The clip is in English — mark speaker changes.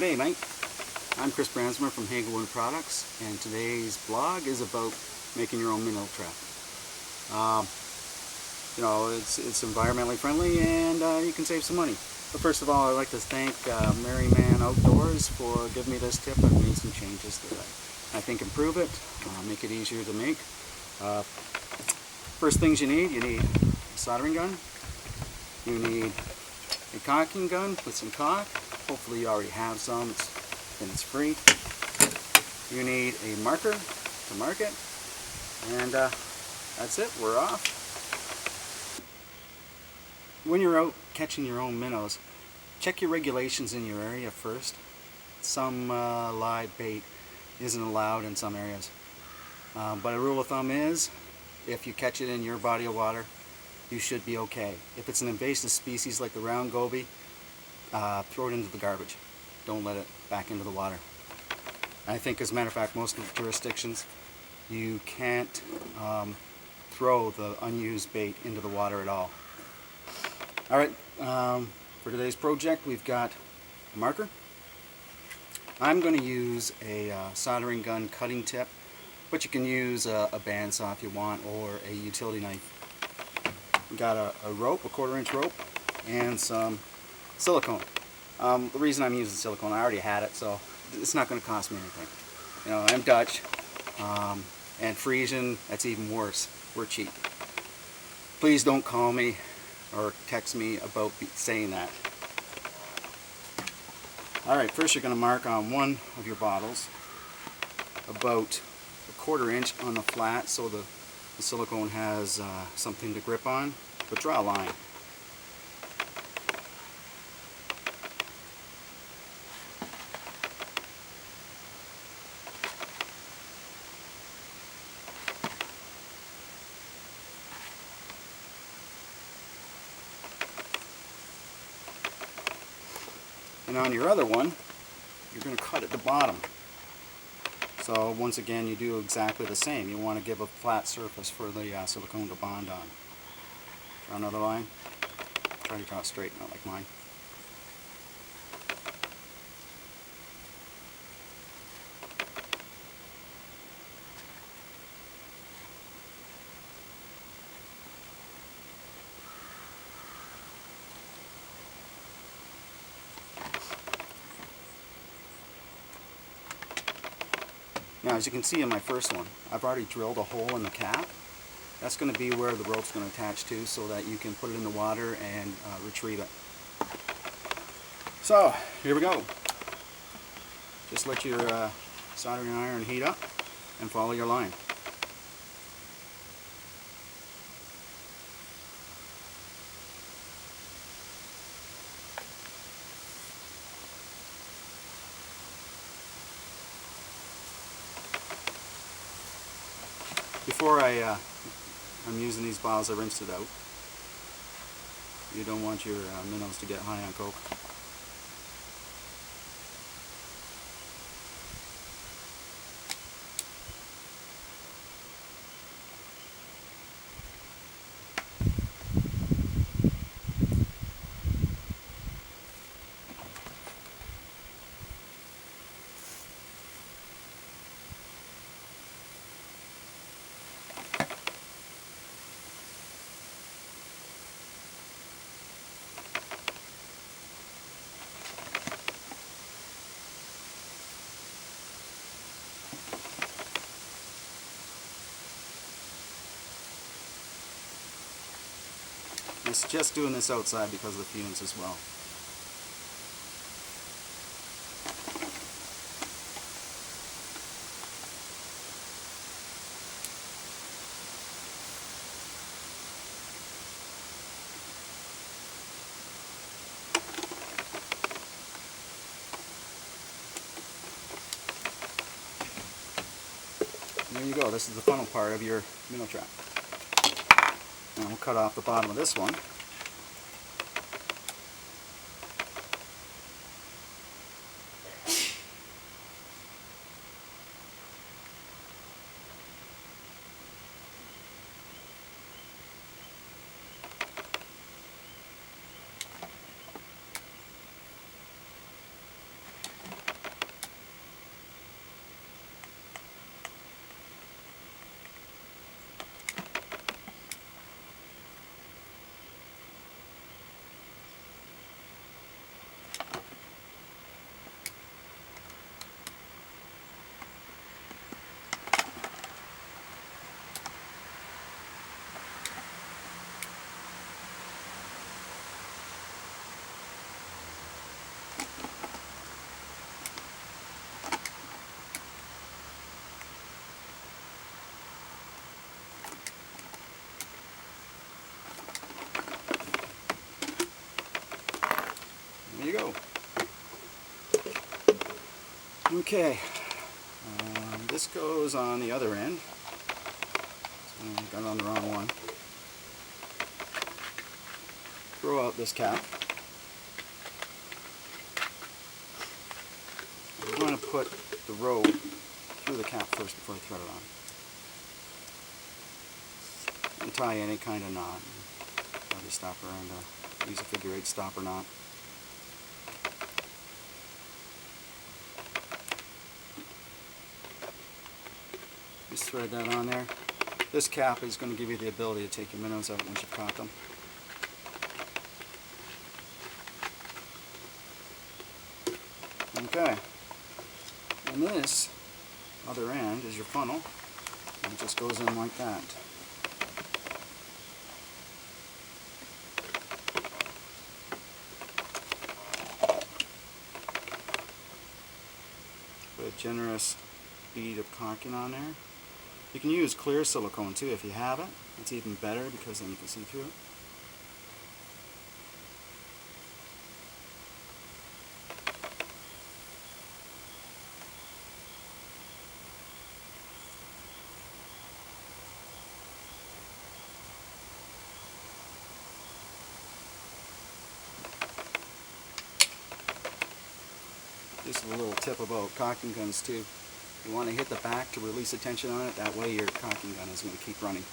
Speaker 1: G'day mate, I'm Chris Bransmer from Hagelwood Products, and today's blog is about making your own minnow trap. It's environmentally friendly and you can save some money. But first of all, I'd like to thank Merryman Outdoors for giving me this tip. I've made some changes that I think improve it, make it easier to make. First things you need a soldering gun, you need a caulking gun with some caulk. Hopefully you already have some, then it's free. You need a marker to mark it, and that's it, we're off. When you're out catching your own minnows, check your regulations in your area first. Some live bait isn't allowed in some areas. But a rule of thumb is, if you catch it in your body of water, you should be okay. If it's an invasive species like the round goby, throw it into the garbage. Don't let it back into the water. I think, as a matter of fact, most of the jurisdictions, you can't throw the unused bait into the water at all. Alright, for today's project we've got a marker. I'm going to use a soldering gun cutting tip, but you can use a bandsaw if you want, or a utility knife. We've got a rope, a 1/4 inch rope, and some silicone. The reason I'm using silicone, I already had it, so it's not going to cost me anything. You know, I'm Dutch, and Frisian, that's even worse. We're cheap. Please don't call me or text me about saying that. Alright, first you're going to mark on one of your bottles about a 1/4 inch on the flat, so the silicone has something to grip on, but draw a line. And on your other one, you're going to cut at the bottom. So once again, you do exactly the same. You want to give a flat surface for the silicone to bond on. Draw another line. Try to draw it straight, not like mine. Now, as you can see in my first one, I've already drilled a hole in the cap. That's going to be where the rope's going to attach to, so that you can put it in the water and retrieve it. So, here we go. Just let your soldering iron heat up and follow your line. Before I'm using these bottles, I rinsed it out. You don't want your minnows to get high on coke. I suggest doing this outside because of the fumes as well. There you go, this is the funnel part of your minnow trap. And we'll cut off the bottom of this one. Okay, this goes on the other end. So I got it on the wrong one. Throw out this cap. I'm going to put the rope through the cap first before I thread it on. And tie any kind of knot. Probably stopper and use a figure 8 stopper knot. Just thread that on there. This cap is going to give you the ability to take your minnows out once you've caught them. Okay. And this other end is your funnel. And it just goes in like that. Put a generous bead of caulking on there. You can use clear silicone too if you have it. It's even better because then you can see through it. Just a little tip about caulking guns too. You want to hit the back to release the tension on it. That way your caulking gun is going to keep running.